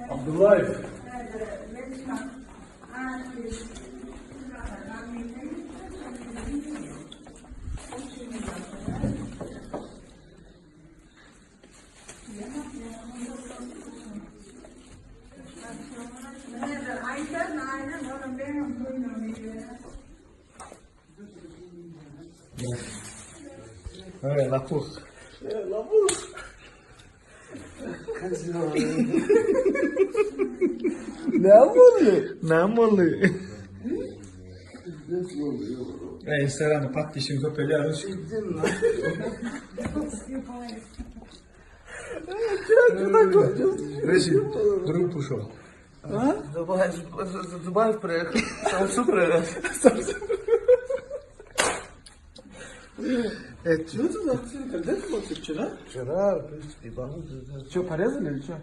Abdullah. Lapuk. Lapuk. Namolu. Serano, pattisci per gli arroci. Reci, durum pușo. Zubaj pre, sam super. Evet. Что это за акция? Когда это было вчера? Вчера, Что, порезали или что?